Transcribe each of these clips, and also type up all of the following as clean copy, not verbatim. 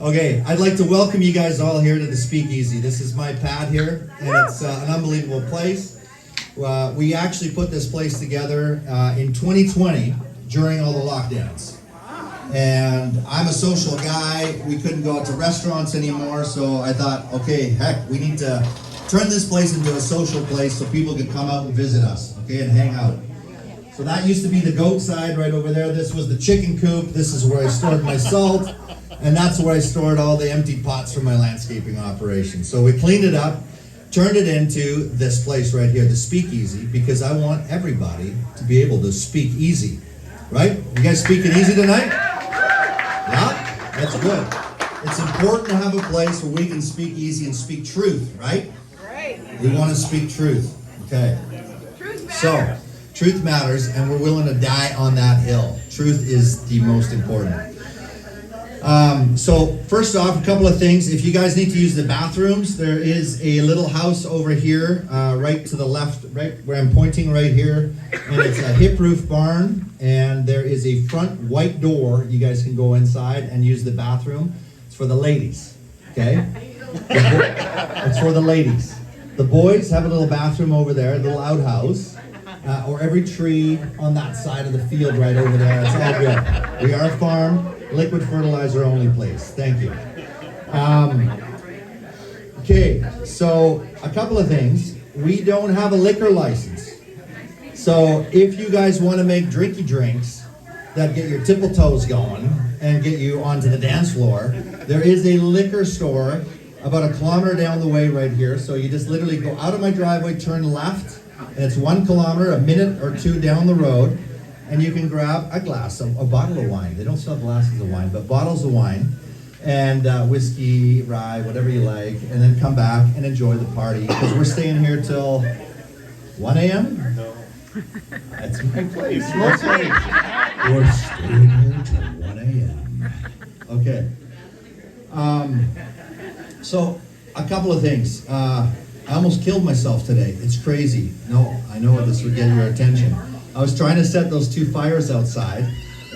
Okay, I'd like to welcome you guys all here to the Speakeasy. This is my pad here, and it's an unbelievable place. We actually put this place together in 2020 during all the lockdowns. And I'm a social guy. We couldn't go out to restaurants anymore, so I thought, okay, heck, we need to turn this place into a social place so people can come out and visit us, okay, and hang out. So that used to be the goat side right over there. This was the chicken coop. This is where I stored my salt. And that's where I stored all the empty pots from my landscaping operation. So we cleaned it up, turned it into this place right here, the Speakeasy, because I want everybody to be able to speak easy, right? You guys speaking easy tonight? Yeah? That's good. It's important to have a place where we can speak easy and speak truth, right? Right. We want to speak truth, okay? Truth matters. So, truth matters, and we're willing to die on that hill. Truth is the most important. So first off, a couple of things. If you guys need to use the bathrooms, there is a little house over here, right to the left, right where I'm pointing right here. And it's a hip roof barn, and there is a front white door. You guys can go inside and use the bathroom. It's for the ladies, okay? It's for the ladies. The boys have a little bathroom over there, a little outhouse, or every tree on that side of the field right over there. It's all good. We are a farm. Liquid fertilizer only place. Thank you. Okay, so a couple of things. We don't have a liquor license. So if you guys want to make drinky drinks that get your tipple toes going and get you onto the dance floor, there is a liquor store about a kilometer down the way right here. So you just literally go out of my driveway, turn left, and it's 1 kilometer, a minute or two down the road. And you can grab a bottle of wine. They don't sell glasses of wine, but bottles of wine and whiskey, rye, whatever you like, and then come back and enjoy the party. Because we're staying here till 1 a.m.? No. That's my place. We're staying here till 1 a.m. Okay. So, a couple of things. I almost killed myself today. It's crazy. No, I know this would get your attention. I was trying to set those two fires outside,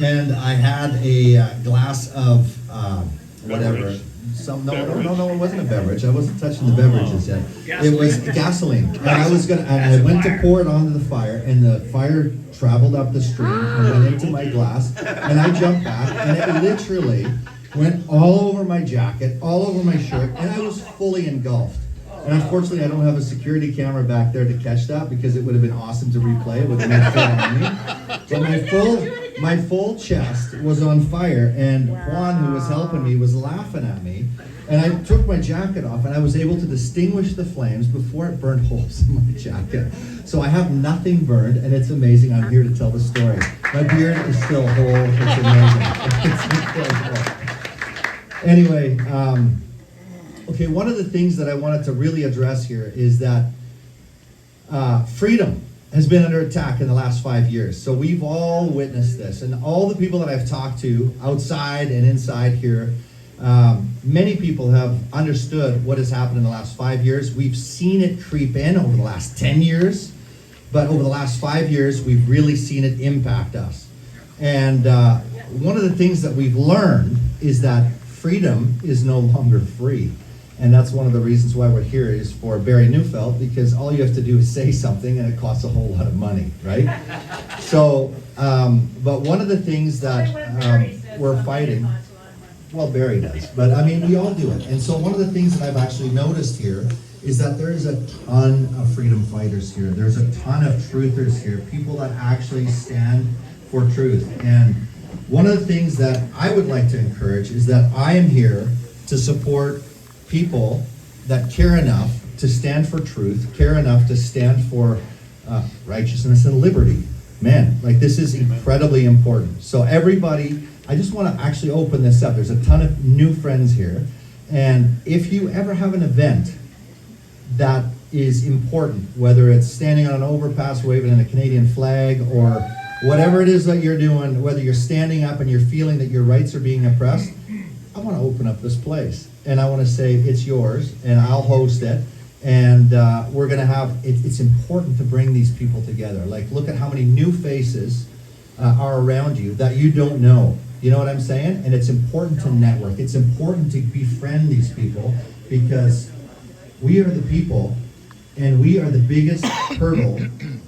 and I had a glass of whatever. No, it wasn't a beverage. I wasn't touching the beverages yet. It was gasoline, and I went to pour it onto the fire, and the fire traveled up the stream and went into my glass, and I jumped back, and it literally went all over my jacket, all over my shirt, and I was fully engulfed. And unfortunately, I don't have a security camera back there to catch that because it would have been awesome to replay. It would have been fun on me. But my full chest was on fire, and Juan, who was helping me, was laughing at me. And I took my jacket off, and I was able to distinguish the flames before it burned holes in my jacket. So I have nothing burned, and it's amazing. I'm here to tell the story. My beard is still whole. It's amazing. It's incredible. Anyway, okay, one of the things that I wanted to really address here is that freedom has been under attack in the last 5 years. So we've all witnessed this. And all the people that I've talked to outside and inside here, many people have understood what has happened in the last 5 years. We've seen it creep in over the last 10 years. But over the last 5 years, we've really seen it impact us. And one of the things that we've learned is that freedom is no longer free. And that's one of the reasons why we're here is for Barrie Neufeld, because all you have to do is say something and it costs a whole lot of money, right? So, but one of the things that we're fighting, well, Barrie does, but I mean, we all do it. And so one of the things that I've actually noticed here is that there is a ton of freedom fighters here. There's a ton of truthers here, people that actually stand for truth. And one of the things that I would like to encourage is that I am here to support people that care enough to stand for truth, care enough to stand for righteousness and liberty. Man, like this is incredibly important. So everybody, I just want to actually open this up. There's a ton of new friends here. And if you ever have an event that is important, whether it's standing on an overpass waving in a Canadian flag or whatever it is that you're doing, whether you're standing up and you're feeling that your rights are being oppressed, I want to open up this place. And I want to say it's yours, and I'll host it. And we're going to have, it's important to bring these people together. Like, look at how many new faces are around you that you don't know. You know what I'm saying? And it's important to network. It's important to befriend these people because we are the people and we are the biggest hurdle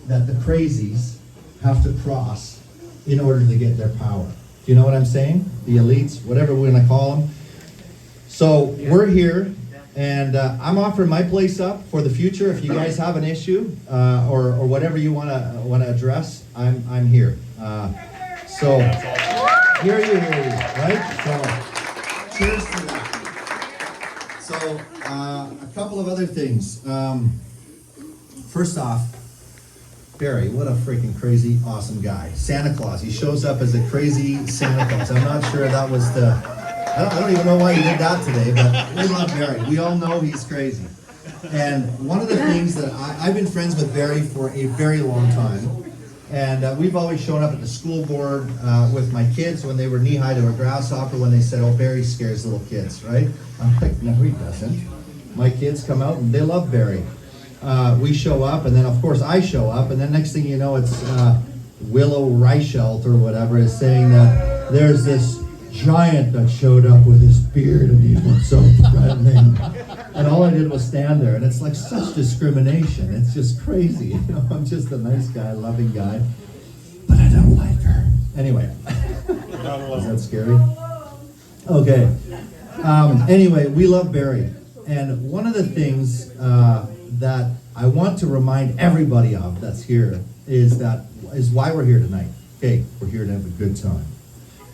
that the crazies have to cross in order to get their power. Do you know what I'm saying? The elites, whatever we're gonna call them. So we're here, and I'm offering my place up for the future. If you guys have an issue or whatever you wanna address, I'm here. So hear you, right? So cheers to that. So a couple of other things. First off, Barry, what a freaking crazy, awesome guy. Santa Claus, he shows up as a crazy Santa Claus. I'm not sure that was I don't even know why he did that today, but we love Barry. We all know he's crazy. And one of the things that I've been friends with Barry for a very long time, and we've always shown up at the school board with my kids when they were knee-high to a grasshopper when they said, oh, Barry scares little kids, right? I'm like, no, he doesn't. My kids come out and they love Barry. We show up, and then of course I show up, and then next thing you know, it's Willow Reichelt or whatever is saying that there's this giant that showed up with his beard and he was so threatening. And all I did was stand there, and it's like such discrimination. It's just crazy. You know, I'm just a nice guy, loving guy, but I don't like her. Anyway, is that scary? Okay. Anyway, we love Barry, and one of the things that I want to remind everybody of that's here is why we're here tonight. Okay, we're here to have a good time.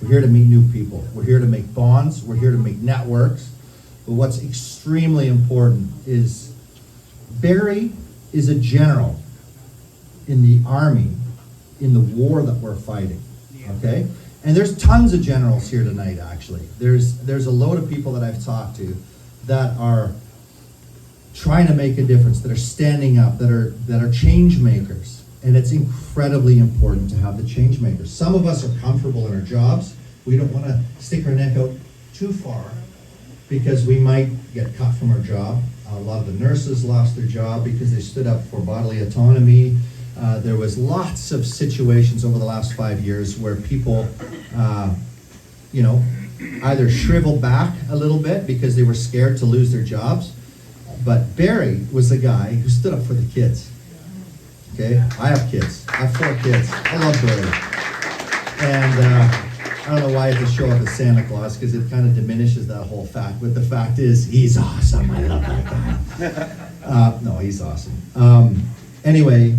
We're here to meet new people. We're here to make bonds. We're here to make networks. But what's extremely important is Barry is a general in the army in the war that we're fighting. Okay? And there's tons of generals here tonight, actually. There's a load of people that I've talked to that are trying to make a difference, that are standing up, that are change makers. And it's incredibly important to have the change makers. Some of us are comfortable in our jobs. We don't want to stick our neck out too far because we might get cut from our job. A lot of the nurses lost their job because they stood up for bodily autonomy. There was lots of situations over the last 5 years where people, either shriveled back a little bit because they were scared to lose their jobs. But Barry was the guy who stood up for the kids. Okay, I have kids. I have 4 kids. I love Barry. And I don't know why I have to show up as Santa Claus because it kind of diminishes that whole fact. But the fact is, he's awesome. I love that guy. No, he's awesome. Anyway,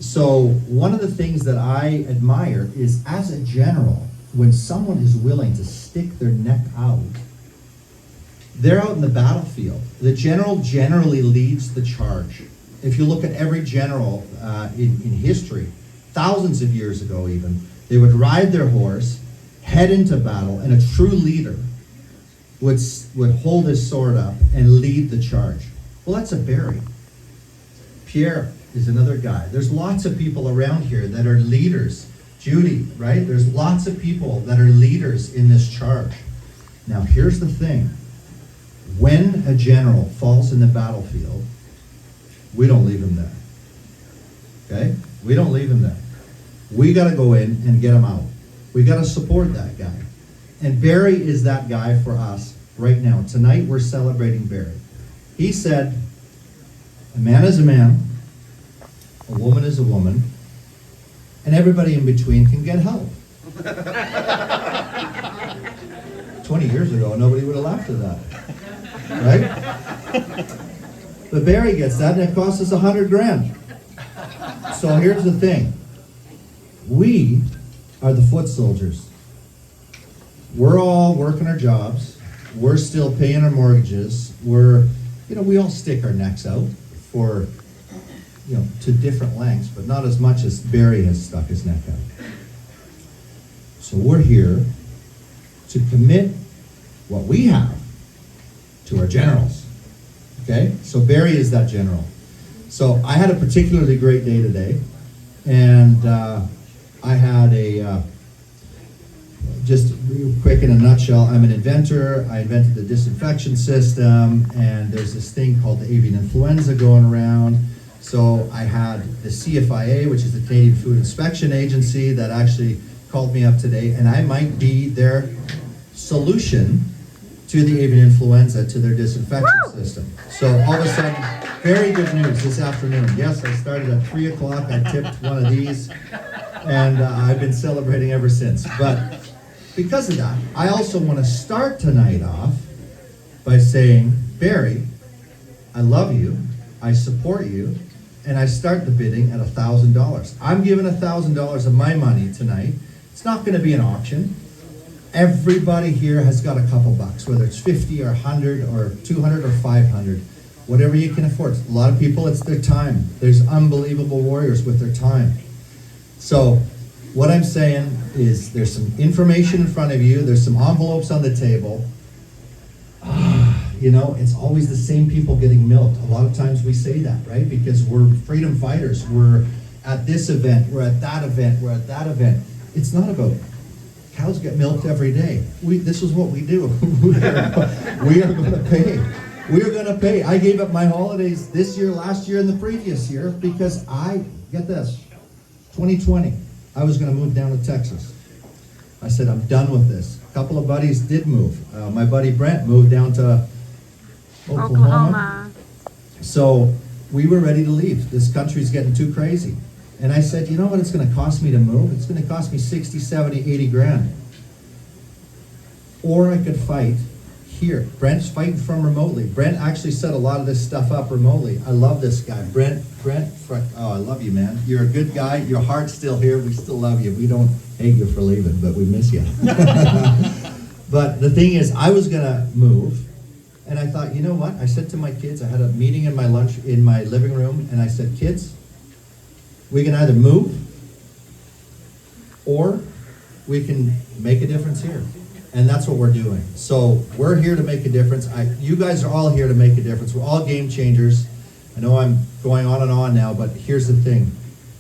so one of the things that I admire is as a general, when someone is willing to stick their neck out, they're out in the battlefield. The general generally leads the charge. If you look at every general in history, thousands of years ago even, they would ride their horse, head into battle, and a true leader would hold his sword up and lead the charge. Well, that's a Barry. Pierre is another guy. There's lots of people around here that are leaders. Judy, right? There's lots of people that are leaders in this charge. Now, here's the thing. When a general falls in the battlefield, we don't leave him there. Okay? We don't leave him there. We got to go in and get him out. We got to support that guy. And Barry is that guy for us right now. Tonight we're celebrating Barry. He said, a man is a man, a woman is a woman, and everybody in between can get help. 20 years ago, nobody would have laughed at that. Right? But Barry gets that, and it costs us $100,000. So here's the thing. We are the foot soldiers. We're all working our jobs. We're still paying our mortgages. We all stick our necks out for, to different lengths, but not as much as Barry has stuck his neck out. So we're here to commit what we have to our generals. Okay? So Barry is that general. So I had a particularly great day today, and I had just real quick in a nutshell, I'm an inventor. I invented the disinfection system, and there's this thing called the avian influenza going around. So I had the CFIA, which is the Canadian Food Inspection Agency, that actually called me up today, and I might be their solution to the avian influenza, to their disinfection system. So all of a sudden, very good news this afternoon. Yes, I started at 3 o'clock, I tipped one of these, and I've been celebrating ever since. But because of that, I also want to start tonight off by saying, Barry, I love you, I support you, and I start the bidding at $1,000. I'm giving $1,000 of my money tonight. It's not going to be an auction. Everybody here has got a couple bucks, whether it's 50 or 100 or 200 or 500, whatever you can afford. A lot of people, it's their time. There's unbelievable warriors with their time. So what I'm saying is there's some information in front of you. There's some envelopes on the table. You know, it's always the same people getting milked. A lot of times we say that, right? Because we're freedom fighters. We're at this event, we're at that event, we're at that event. It's not about cows get milked every day. This is what we do. we are going to pay. We are going to pay. I gave up my holidays this year, last year, and the previous year because get this, 2020, I was going to move down to Texas. I said, I'm done with this. A couple of buddies did move. My buddy Brent moved down to Oklahoma. So we were ready to leave. This country's getting too crazy. And I said, you know what it's going to cost me to move? It's going to cost me 60, 70, 80 grand. Or I could fight here. Brent's fighting from remotely. Brent actually set a lot of this stuff up remotely. I love this guy. Brent, oh, I love you, man. You're a good guy. Your heart's still here. We still love you. We don't hate you for leaving, but we miss you. But the thing is, I was going to move. And I thought, you know what? I said to my kids, I had a meeting in my living room, and I said, kids, we can either move or we can make a difference here. And that's what we're doing. So we're here to make a difference. You guys are all here to make a difference. We're all game changers. I know I'm going on and on now, but here's the thing.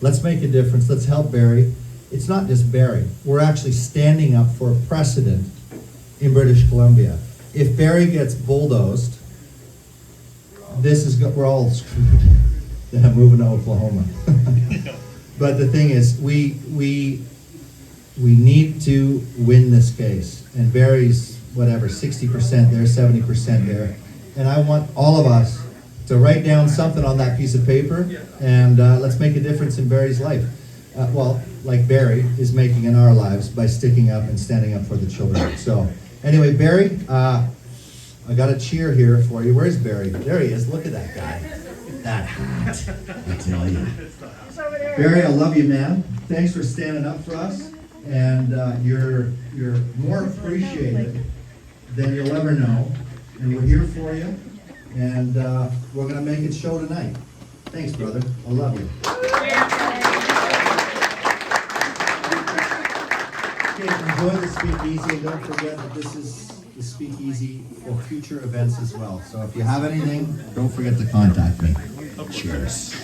Let's make a difference. Let's help Barry. It's not just Barry. We're actually standing up for a precedent in British Columbia. If Barry gets bulldozed, we're all screwed. Yeah, moving to Oklahoma. But the thing is, we need to win this case. And Barry's, 60% there, 70% there. And I want all of us to write down something on that piece of paper, and let's make a difference in Barry's life. Like Barry is making in our lives by sticking up and standing up for the children. So anyway, Barry, I got a cheer here for you. Where's Barry? There he is. Look at that guy. That hat, I tell you. Barry, I love you, man. Thanks for standing up for us. And you're more appreciated than you'll ever know. And we're here for you. And we're going to make it show tonight. Thanks, brother. I love you. Okay, enjoy the Speakeasy. And don't forget that this is the Speakeasy for future events as well. So if you have anything, don't forget to contact me. Cheers.